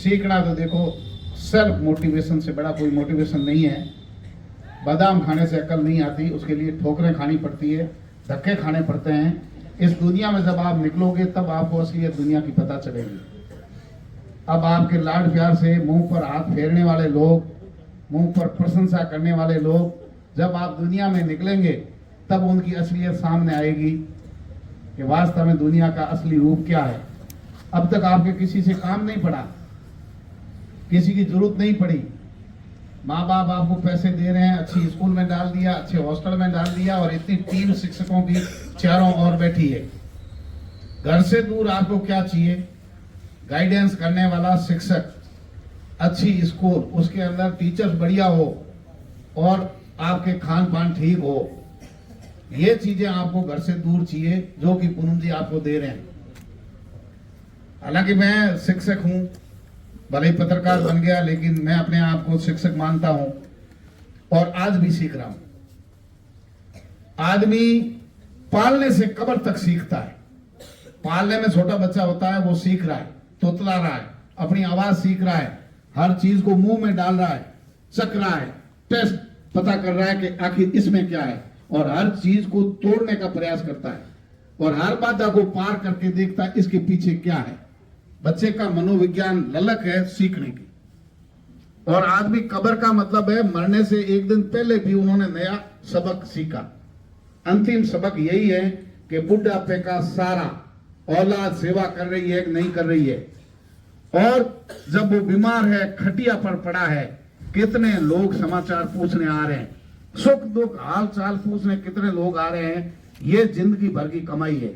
सीखना तो देखो सेल्फ मोटिवेशन से बड़ा कोई मोटिवेशन नहीं है। बादाम खाने से अकल नहीं आती, उसके लिए ठोकरें खानी पड़ती है, धक्के खाने पड़ते हैं। इस दुनिया में जब आप निकलोगे तब आपको असलियत दुनिया की पता चलेगी। अब आपके लाड प्यार से मुंह पर हाथ फेरने वाले लोग, मुंह पर प्रशंसा करने वाले लोग, जब आप दुनिया में निकलेंगे तब उनकी असलियत सामने आएगी कि वास्तव में दुनिया का असली रूप क्या है। अब तक आपके किसी से काम नहीं पड़ा, किसी की जरूरत नहीं पड़ी। माँ बाप आपको पैसे दे रहे हैं, अच्छी स्कूल में डाल दिया, अच्छे हॉस्टल में डाल दिया, और इतनी टीम शिक्षकों की चारों ओर बैठी है। घर से दूर आपको क्या चाहिए? गाइडेंस करने वाला शिक्षक, अच्छी स्कूल, उसके अंदर टीचर्स बढ़िया हो और आपके खान पान ठीक हो। ये चीजें आपको घर से दूर चाहिए, जो कि पूनम जी आपको दे रहे हैं। हालांकि मैं शिक्षक हूं, भले ही पत्रकार बन गया, लेकिन मैं अपने आप को शिक्षक मानता हूं और आज भी सीख रहा हूं। आदमी पालने से कब्र तक सीखता है। पालने में छोटा बच्चा होता है, वो सीख रहा है, तोतला रहा है, अपनी आवाज सीख रहा है, हर चीज को मुंह में डाल रहा है, चख रहा है, टेस्ट पता कर रहा है कि आखिर इसमें क्या है, और हर चीज को तोड़ने का प्रयास करता है और हर बाधा को पार करके देखता है इसके पीछे क्या है। बच्चे का मनोविज्ञान ललक है सीखने की। और आदमी कब्र का मतलब है मरने से एक दिन पहले भी उन्होंने नया सबक सीखा। अंतिम सबक यही है कि बुढ़ापे का सारा औलाद सेवा कर रही है कि नहीं कर रही है, और जब वो बीमार है, खटिया पर पड़ा है, कितने लोग समाचार पूछने आ रहे हैं, सुख दुख हाल चाल पूछने कितने लोग आ रहे हैं। ये जिंदगी भर की कमाई है।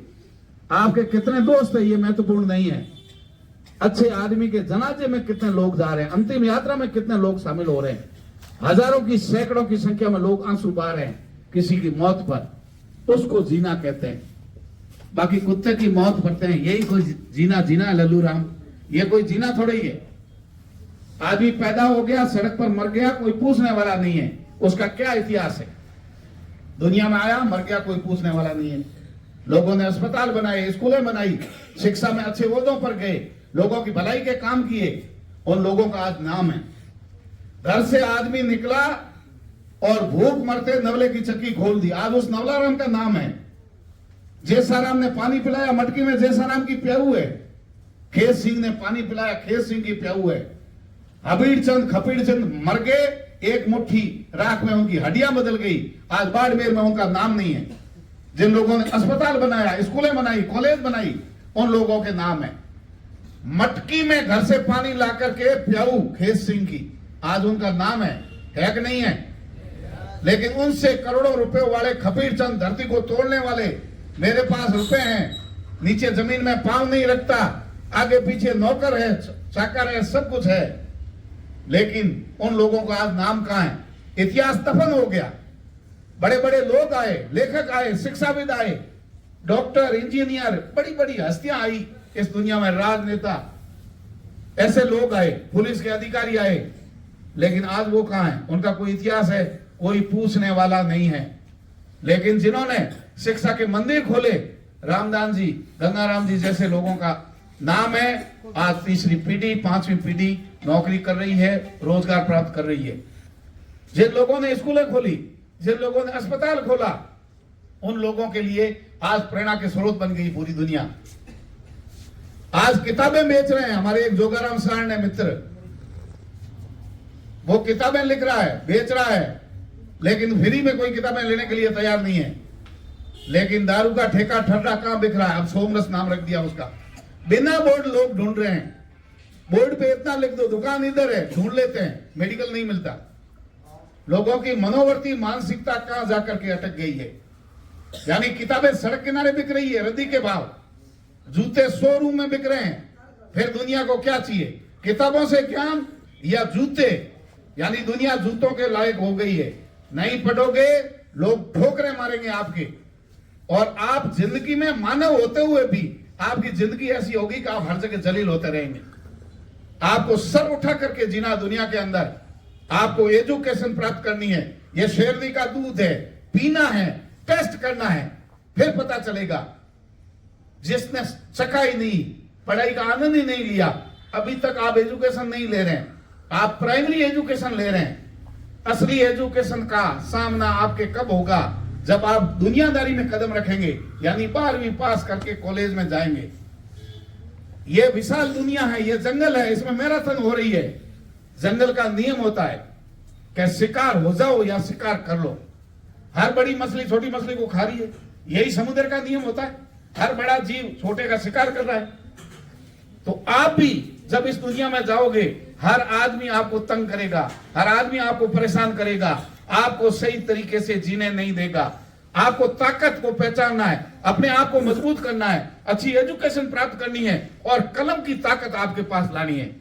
आपके कितने दोस्त है ये महत्वपूर्ण नहीं है। अच्छे आदमी के जनाजे में कितने लोग जा रहे हैं, अंतिम यात्रा में कितने लोग शामिल हो रहे हैं, हजारों की सैकड़ों की संख्या में लोग आंसू बहा रहे हैं किसी की मौत पर, उसको जीना कहते हैं। बाकी कुत्ते की मौत भरते हैं, यही कोई जीना जीना है लल्लू राम? ये कोई जीना थोड़ा ही है। आदमी पैदा हो गया, सड़क पर मर गया, कोई पूछने वाला नहीं है उसका क्या इतिहास है। दुनिया में आया, मर गया, कोई पूछने वाला नहीं है। लोगों ने अस्पताल बनाए, स्कूलें बनाई, शिक्षा में अच्छे ओहदों पर गए, लोगों की भलाई के काम किए, उन लोगों का आज नाम है। घर से आदमी निकला और भूख मरते नवले की चक्की खोल दी, आज उस नवलाराम का नाम है। जैसाराम ने पानी पिलाया, मटकी में जैसाराम की प्याऊ है। खेत सिंह ने पानी पिलाया, खेत सिंह की प्याऊ है। हबीर चंद खपीर चंद मर गए, एक मुट्ठी राख में उनकी हड्डियां बदल गई, आज बाड़मेर में उनका नाम नहीं है। जिन लोगों ने अस्पताल बनाया, स्कूलें बनाई, कॉलेज बनाई, उन लोगों के नाम है। मटकी में घर से पानी ला करके प्याऊ खेत सिंह की, आज उनका नाम है कि नहीं है? लेकिन उनसे करोड़ों रुपए वाले खपीर चंद, धरती को तोड़ने वाले, मेरे पास रुपए हैं, नीचे जमीन में पांव नहीं रखता, आगे पीछे नौकर है, चाकर है, सब कुछ है, लेकिन उन लोगों का आज नाम कहां है? इतिहास दफन हो गया। बड़े बड़े लोग आए, लेखक आए, शिक्षाविद आए, डॉक्टर, इंजीनियर, बड़ी बड़ी हस्तियां आई इस दुनिया में, राजनेता, ऐसे लोग आए, पुलिस के अधिकारी आए, लेकिन आज वो कहां है? उनका कोई इतिहास है? कोई पूछने वाला नहीं है। लेकिन जिन्होंने शिक्षा के मंदिर खोले, रामदास जी, गंगाराम जी जैसे लोगों का नाम है। आज तीसरी पीढ़ी, पांचवी पीढ़ी नौकरी कर रही है, रोजगार प्राप्त कर रही है। जिन लोगों ने स्कूलें खोली, जिन लोगों ने अस्पताल खोला, उन लोगों के लिए आज प्रेरणा के स्रोत बन गई पूरी दुनिया। आज किताबें बेच रहे हैं। हमारे एक जोगाराम सारण है मित्र, वो किताबें लिख रहा है, बेच रहा है, लेकिन फ्री में कोई किताबें लेने के लिए तैयार नहीं है। लेकिन दारू का ठेका ठर्रा कहां बिक रहा है? अब सोमरस नाम रख दिया उसका। बिना बोर्ड लोग ढूंढ रहे हैं, बोर्ड पे इतना लिख दो, दुकान इधर है, ढूंढ लेते हैं, मेडिकल नहीं मिलता। लोगों की मनोवर्ती मानसिकता कहां जाकर के अटक गई है। यानी किताबें सड़क किनारे बिक रही है रद्दी के भाव, जूते शोरूम में बिक रहे हैं। फिर दुनिया को क्या चाहिए? किताबों से ज्ञान या जूते? यानी दुनिया जूतों के लायक हो गई है। नहीं पढ़ोगे, लोग ठोकरे मारेंगे आपके, और आप जिंदगी में मानव होते हुए भी आपकी जिंदगी ऐसी होगी कि आप हर जगह जलील होते रहेंगे। आपको सर उठा करके जीना दुनिया के अंदर, आपको एजुकेशन प्राप्त करनी है। यह शेरनी का दूध है, पीना है, टेस्ट करना है, फिर पता चलेगा। जिसने चखा ही नहीं, पढ़ाई का आनंद ही नहीं लिया, अभी तक आप एजुकेशन नहीं ले रहे हैं, आप प्राइमरी एजुकेशन ले रहे हैं। असली एजुकेशन का सामना आपके कब होगा? जब आप दुनियादारी में कदम रखेंगे, यानी 12वीं पास करके कॉलेज में जाएंगे। ये विशाल दुनिया है, ये जंगल है, इसमें मैराथन हो रही है। जंगल का नियम होता है कि शिकार हो जाओ या शिकार कर लो। हर बड़ी मछली छोटी मछली को खा रही है, यही समुद्र का नियम होता है। हर बड़ा जीव छोटे का शिकार कर रहा है। तो आप भी जब इस दुनिया में जाओगे, हर आदमी आपको तंग करेगा, हर आदमी आपको परेशान करेगा, आपको सही तरीके से जीने नहीं देगा। आपको ताकत को पहचानना है, अपने आप को मजबूत करना है, अच्छी एजुकेशन प्राप्त करनी है और कलम की ताकत आपके पास लानी है।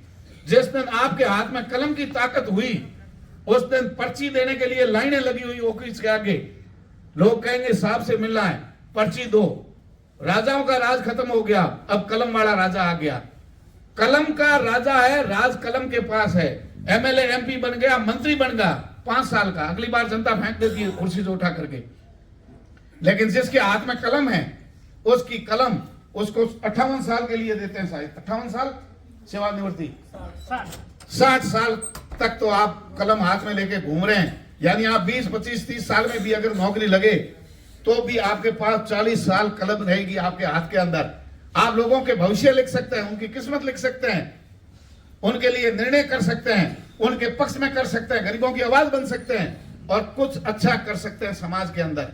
जिस दिन आपके हाथ में कलम की ताकत हुई, उस दिन पर्ची देने के लिए लाइनें लगी हुई ऑफिस के आगे। लोग कहेंगे साहब से मिलना है, पर्ची दो। राजाओं का राज खत्म हो गया, अब कलम वाला राजा आ गया। कलम का राजा है, राज कलम के पास है। एमएलए एमपी बन गया, मंत्री बन गया 5 साल का, अगली बार जनता फेंक देती है कुर्सी से उठा करके। लेकिन जिसके हाथ में कलम है, उसकी कलम उसको 58 साल के लिए देते हैं। शायद 58 साल सेवानिवृत्ति, 60 साल तक तो आप कलम हाथ में लेके घूम रहे हैं। यानी आप 20, 25, 30 साल में भी अगर नौकरी लगे तो भी आपके पास 40 साल कलम रहेगी आपके हाथ के अंदर। आप लोगों के भविष्य लिख सकते हैं, उनकी किस्मत लिख सकते हैं, उनके लिए निर्णय कर सकते हैं, उनके पक्ष में कर सकते हैं, गरीबों की आवाज बन सकते हैं और कुछ अच्छा कर सकते हैं समाज के अंदर।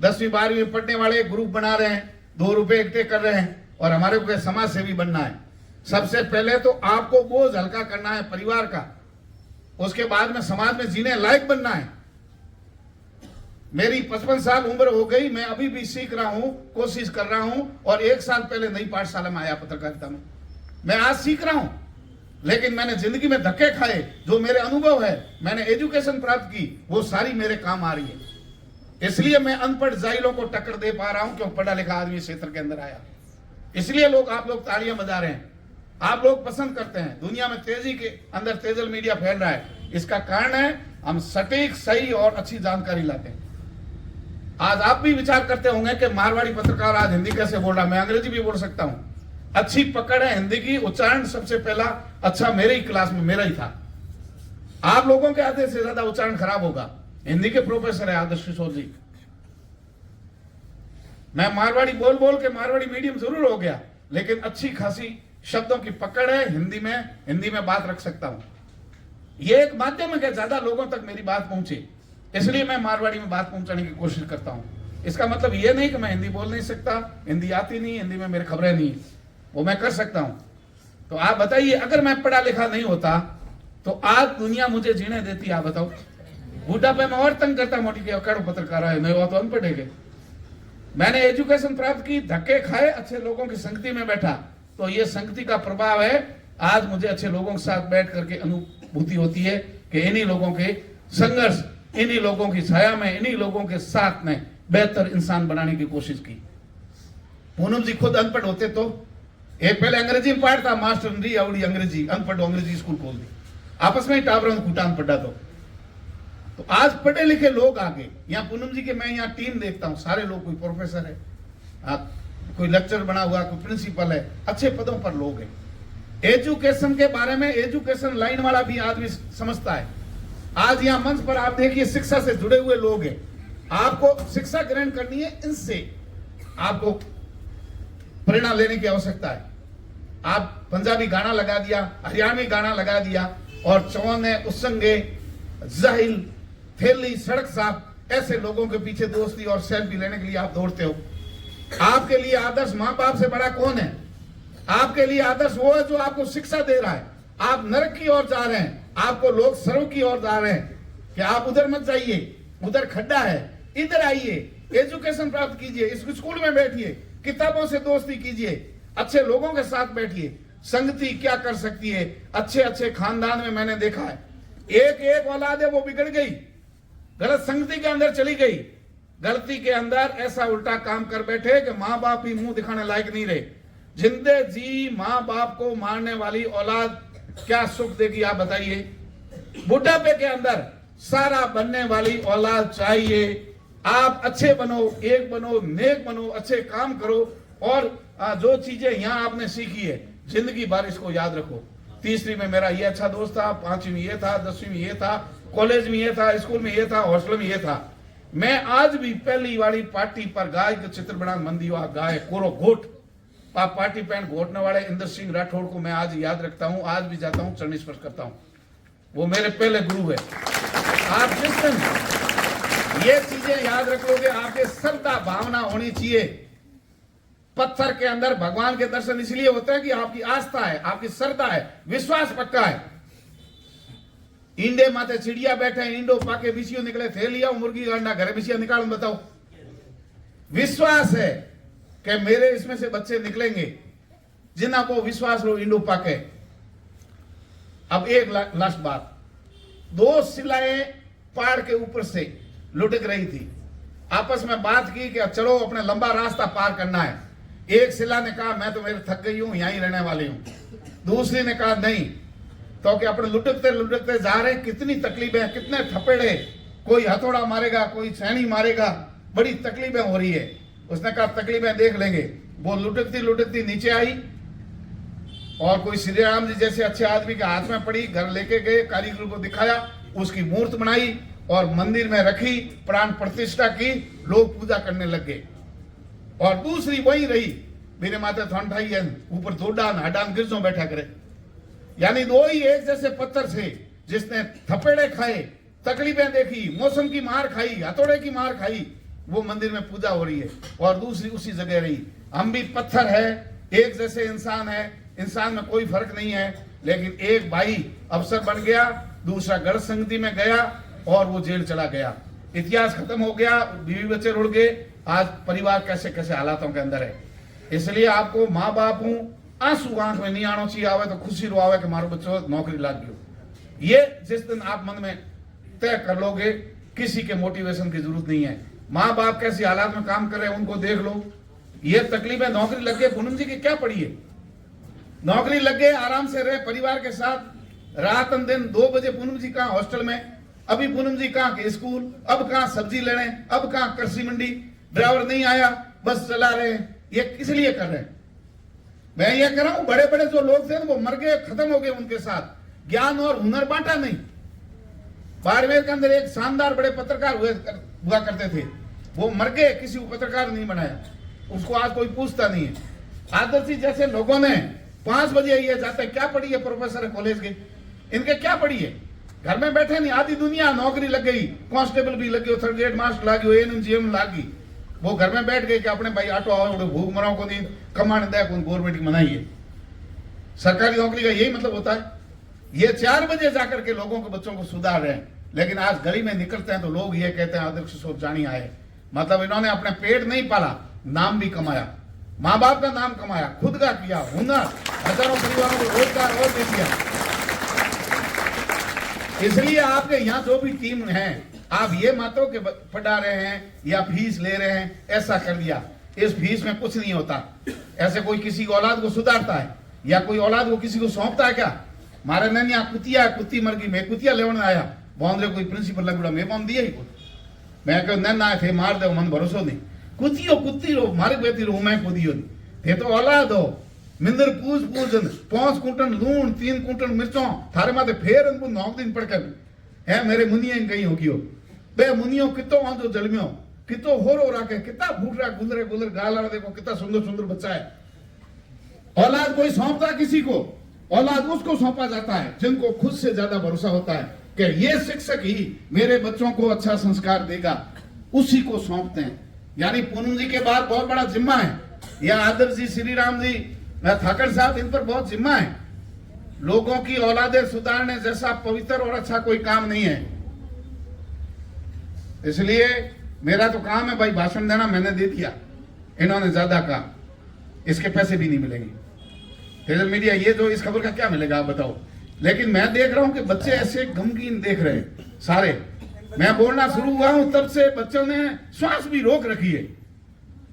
10वीं 12वीं में पढ़ने वाले ग्रुप बना रहे हैं, 2 रुपए इकट्ठे कर रहे हैं और हमारे को समाज सेवी बनना है। सबसे पहले तो आपको बोझ हल्का करना है परिवार का, उसके बाद में समाज में जीने लायक बनना है। मेरी 55 साल उम्र हो गई, मैं अभी भी सीख रहा हूं, कोशिश कर रहा हूं और 1 साल पहले नई पाठशाला में आया पत्रकारिता में। मैं आज सीख रहा हूं, लेकिन मैंने जिंदगी में धक्के खाए, जो मेरे अनुभव है, मैंने एजुकेशन प्राप्त की, वो सारी मेरे काम आ रही है। इसलिए मैं अनपढ़ जाहिलों को टक्कर दे पा रहा हूं, क्योंकि पढ़ा लिखा आदमी क्षेत्र के अंदर आया। इसलिए आप लोग तालियां बजा रहे हैं, आप लोग पसंद करते हैं। दुनिया में तेजी के अंदर तेजल मीडिया फैल रहा है, इसका कारण है हम सटीक, सही और अच्छी जानकारी लाते हैं। आज आप भी विचार करते होंगे कि मारवाड़ी पत्रकार आज हिंदी कैसे बोल रहा है, मैं अंग्रेजी भी बोल सकता हूं। अच्छी पकड़ है हिंदी की, उच्चारण सबसे पहला अच्छा मेरे ही क्लास में मेरा ही था। आप लोगों के आधे से ज्यादा उच्चारण खराब होगा। हिंदी के प्रोफेसर है आदर्श किशोर जी। मैं मारवाड़ी बोल बोल के मारवाड़ी मीडियम जरूर हो गया, लेकिन अच्छी खासी शब्दों की पकड़ है, हिंदी में बात रख सकता हूं। यह एक माध्यम है कि ज्यादा लोगों तक मेरी बात पहुंचे, इसलिए मैं मारवाड़ी में बात पहुंचाने की कोशिश करता हूं। इसका मतलब यह नहीं कि मैं हिंदी बोल नहीं सकता, हिंदी आती नहीं, हिंदी में मेरी खबरें नहीं, वो मैं कर सकता हूं। तो आप बताइए, अगर मैं पढ़ा लिखा नहीं होता तो आज दुनिया मुझे जीने देती? आप बताओ। बुढ़ापे में और तंग करता, मोटी के कड़ो पत्रकार है, नहीं हुआ तो अनपढ़ है। मैंने एजुकेशन प्राप्त की, धक्के खाए, अच्छे लोगों की संगति में बैठा, तो ये संगति का प्रभाव है। आज मुझे अच्छे लोगों के साथ बैठ करके अनुभूति होती है कि इन्हीं लोगों के संघर्ष, इन्हीं लोगों की छाया में, इन्हीं लोगों के साथ में बेहतर इंसान बनाने की कोशिश की। पूनम जी खुद अनपढ़ होते तो एक पहले अंग्रेजी में पढ़ता, मास्टर नहीं आवड़ी अंग्रेजी, अनपढ़ अंग्रेजी स्कूल खोल दी, आपस में ही टाबरों में कुटान पड़ा। तो आज पढ़े लिखे लोग आगे, यहाँ पूनम जी के मैं यहाँ टीम देखता हूँ, सारे लोग, कोई प्रोफेसर है, कोई लेक्चर बना हुआ, कोई प्रिंसिपल है, अच्छे पदों पर लोग हैं। एजुकेशन के बारे में एजुकेशन लाइन वाला भी आदमी समझता है। आज यहाँ मंच पर आप देखिए शिक्षा से जुड़े हुए लोग हैं। आपको शिक्षा ग्रहण करनी है, इनसे आपको प्रेरणा लेने की आवश्यकता है। आप पंजाबी गाना लगा दिया, हरियाणवी गाना लगा दिया और चौने उत्संगे जाहिल थैली सड़क साफ, ऐसे लोगों के पीछे दोस्ती और सेल्फी लेने के लिए आप दौड़ते हो। आपके लिए आदर्श मां बाप से बड़ा कौन है? आपके लिए आदर्श वो है जो आपको शिक्षा दे रहा है। आप नरक की ओर जा रहे हैं, आपको लोग सर्व की ओर जा रहे हैं कि आप उधर मत जाइए, उधर खड्डा है, इधर आइए, एजुकेशन प्राप्त कीजिए, इस स्कूल में बैठिए, किताबों से दोस्ती कीजिए, अच्छे लोगों के साथ बैठिए। संगति क्या कर सकती है? अच्छे अच्छे खानदान में मैंने देखा है, एक औलाद है वो बिगड़ गई, गलत संगति के अंदर चली गई, गलती के अंदर ऐसा उल्टा काम कर बैठे कि माँ बाप ही मुंह दिखाने लायक नहीं रहे। जिंदे जी माँ बाप को मारने वाली औलाद क्या सुख देगी? आप बताइए। बुढ़ापे के अंदर सारा बनने वाली औलाद चाहिए। आप अच्छे बनो, एक बनो, नेक बनो, अच्छे काम करो और जो चीजें यहाँ आपने सीखी है, जिंदगी भर इसको याद रखो। तीसरी में मेरा ये अच्छा दोस्त था, 5वीं में ये था, 10वीं में ये था, कॉलेज में ये था, स्कूल में ये था, हॉस्टल में ये था। मैं आज भी पहली वाली पार्टी पर गाय के चित्र बना मंदी हुआ गाय कोरो घोट पार्टी पैंट घोटने वाले इंद्र सिंह राठौड़ को मैं आज याद रखता हूं, आज भी जाता हूं, चरण स्पर्श करता हूं। वो मेरे पहले गुरु है। आप जिस दिन ये चीजें याद रख लोगे, आपके श्रद्धा भावना होनी चाहिए। पत्थर के अंदर भगवान के दर्शन इसलिए होते हैं कि आपकी आस्था है, आपकी श्रद्धा है, विश्वास पक्का है। इंडे माथे चिड़िया बैठे, इंडो पाके बिछियो निकले, थे लिया मुर्गी का अंडा घरे बिछिया निकाल, बताओ। विश्वास है कि मेरे इसमें से बच्चे निकलेंगे, जिन्ना को विश्वास लो इंडो पाके। अब एक लास्ट बात, 2 शिलाएं पहाड़ के ऊपर से लुढ़क रही थी, आपस में बात की कि चलो अपने लंबा रास्ता पार करना है। एक शिला ने कहा मैं तो मेरे थक गई हूं, यहीं रहने वाली हूं। दूसरी ने कहा नहीं, तो कि अपने लुढ़कते लुढ़कते जा रहे, कितनी तकलीफें, कितने थपेड़े, कोई हथौड़ा मारेगा, कोई छेनी मारेगा, बड़ी तकलीफें हो रही है। उसने कहा तकलीफें देख लेंगे। वो लुढ़कती लुढ़कती नीचे आई और कोई श्री राम जी जैसे अच्छे आदमी के हाथ में पड़ी, घर लेके गए, कारीगर को दिखाया, उसकी मूर्त बनाई और मंदिर में रखी, प्राण प्रतिष्ठा की, लोग पूजा करने लग गए। और दूसरी वही रही, मेरे माथे थंठाई है, ऊपर दोडान हडान गिरजो बैठा करे। यानी 2 ही एक जैसे पत्थर से, जिसने थपेड़े खाए, तकलीफें देखी, मौसम की मार खाई, हथौड़े की मार खाई, वो मंदिर में पूजा हो रही है। और दूसरी उसी जगह रही। हम भी पत्थर है, एक जैसे इंसान है, इंसान में कोई फर्क नहीं है, लेकिन एक भाई अफसर बन गया, दूसरा गढ़ संगति में गया और वो जेल चला गया। इतिहास खत्म हो गया, बीवी बच्चे रुड़ गए। आज परिवार कैसे कैसे हालातों के अंदर है। इसलिए आपको माँ बाप हूं, आंसू आंख में नहीं आना चाहिए, आवे तो खुशी रो आवे कि मारो बच्चों नौकरी लग गई। ये जिस दिन आप मन में तय कर लोगे, किसी के मोटिवेशन की जरूरत नहीं है। माँ बाप कैसी हालात में काम कर रहे हैं उनको देख लो। ये तकलीफ है, नौकरी लग गई, पूनम जी की क्या पड़ी है, नौकरी लग गए, आराम से रहे परिवार के साथ, रात दिन 2 बजे पूनम जी कहाँ हॉस्टल में, अभी पूनम जी कहाँ के स्कूल, अब कहाँ सब्जी लेने, अब कहाँ कृषि मंडी, ड्राइवर नहीं आया, बस चला रहे हैं। ये किस लिए कर रहे हैं? मैं ये कह रहा हूं, बड़े बड़े जो लोग थे वो मर गए, खत्म हो गए, उनके साथ ज्ञान और हुनर बांटा नहीं। बाड़मेर के अंदर एक शानदार बड़े पत्रकार हुआ करते थे, वो मर गए, किसी को पत्रकार नहीं बनाया, उसको आज कोई पूछता नहीं है। आदर्श जी जैसे लोगों ने 5 बजे ये जाते, क्या पढ़ी है प्रोफेसर है कॉलेज के, इनके क्या पढ़ी है, घर में बैठे नहीं, आधी दुनिया नौकरी लग गई, कांस्टेबल भी लग गई, 3rd ग्रेड मास्टर लग गई, एनएमजीएम लग गई, वो घर में बैठ गए कि अपने भाई ऑटो आओ, भूख मराओ को नहीं, कमाने दे कौन, गवर्नमेंट की मनाई है। सरकारी नौकरी का यही मतलब होता है। ये 4 बजे जाकर के लोगों के बच्चों को सुधार रहे हैं, लेकिन आज गली में निकलते हैं तो लोग ये कहते हैं आदर्श सोच जानी आए। मतलब इन्होंने अपने पेट नहीं पाला, नाम भी कमाया, माँ बाप का नाम कमाया, खुद का किया, हुनर, हजारों परिवारों को रोजगार और दे दिया। इसलिए आपके यहाँ जो भी टीम है, आप ये मातो के पढ़ा रहे हैं या फीस ले रहे हैं, ऐसा कर दिया, इस फीस में कुछ नहीं होता। ऐसे कोई किसी की औलाद को सुधारता है या कोई औलाद को किसी को सौंपता है क्या? मारे नैन यहाँ कुतिया, कुत्ती मर गई, मैं कुतिया लेने आया, बाउंड्री कोई प्रिंसिपल लगुड़ा, मैं बाउंड दिया ही मैं कह नैन आए थे मार दो, मन भरोसा नहीं, कुतियो कुत्ती रो मारे बेटी रो, मैं कुदियो नहीं थे तो औलाद हो। मिंदर पूज पूजन 5 कुंटल लूण, 3 कुंटल मिर्चों थारे माथे फेर उनको 9 दिन पड़ कर है मेरे मुनिया कहीं हो गयो बे मुनियो कितो आंजो जलमियो कितो होरो राखे, कितना फूट रहा गुजरे गुजर गाल रहा, देखो कितना सुंदर सुंदर बच्चा है। औलाद कोई सौंपता किसी को, औलाद उसको सौंपा जाता है जिनको खुद से ज्यादा भरोसा होता है कि ये शिक्षक ही मेरे बच्चों को अच्छा संस्कार देगा, उसी को सौंपते हैं। यानी पूनम जी के बाद बहुत बड़ा जिम्मा है, या आदर्श जी, श्री राम जी, ठाकर साहब, इन पर बहुत जिम्मा है। लोगों की औलादें सुधारने जैसा पवित्र और अच्छा कोई काम नहीं है। इसलिए मेरा तो काम है भाई भाषण देना, मैंने दे दिया, इन्होंने ज्यादा कहा, इसके पैसे भी नहीं मिलेंगे। सोशल मीडिया ये जो इस खबर का क्या मिलेगा आप बताओ। लेकिन मैं देख रहा हूं कि बच्चे ऐसे गमगीन देख रहे हैं सारे। मैं बोलना शुरू हुआ हूं तब से बच्चों ने श्वास भी रोक रखी है।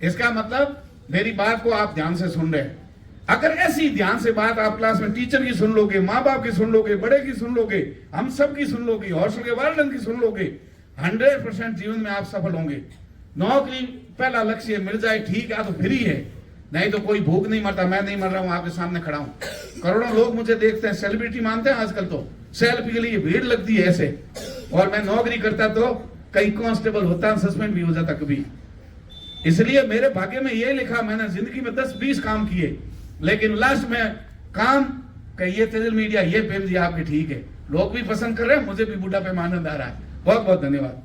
इसका मतलब मेरी बात को आप ध्यान से सुन रहे हैं। अगर ऐसी ध्यान से बात आप क्लास में टीचर की सुन लोगे, माँ बाप की सुन लोगे, बड़े की सुन लोगे, हम सब की सुन लोगे, हॉस्टल के वार्डन की सुन लोगे, 100% जीवन में आप सफल होंगे। नौकरी पहला लक्ष्य मिल जाए ठीक है तो फ्री है, नहीं तो कोई भूख नहीं मरता। मैं नहीं मर रहा हूं, आपके सामने खड़ा हूं। करोड़ों लोग मुझे देखते हैं, सेलिब्रिटी मानते हैं आजकल तो। सेल्फी के लिए भीड़ लगती है ऐसे। और मैं नौकरी करता तो कई कांस्टेबल होता, सस्पेंड भी हो जाता कभी। इसलिए मेरे भाग्य में ये लिखा, मैंने जिंदगी में 10-20 काम किए, लेकिन लास्ट में काम कि ये तेजल मीडिया, ये प्रेम जी आपके ठीक है, लोग भी पसंद कर रहे हैं, मुझे भी बुढ़ापे में आनंद आ रहा है। बहुत बहुत धन्यवाद।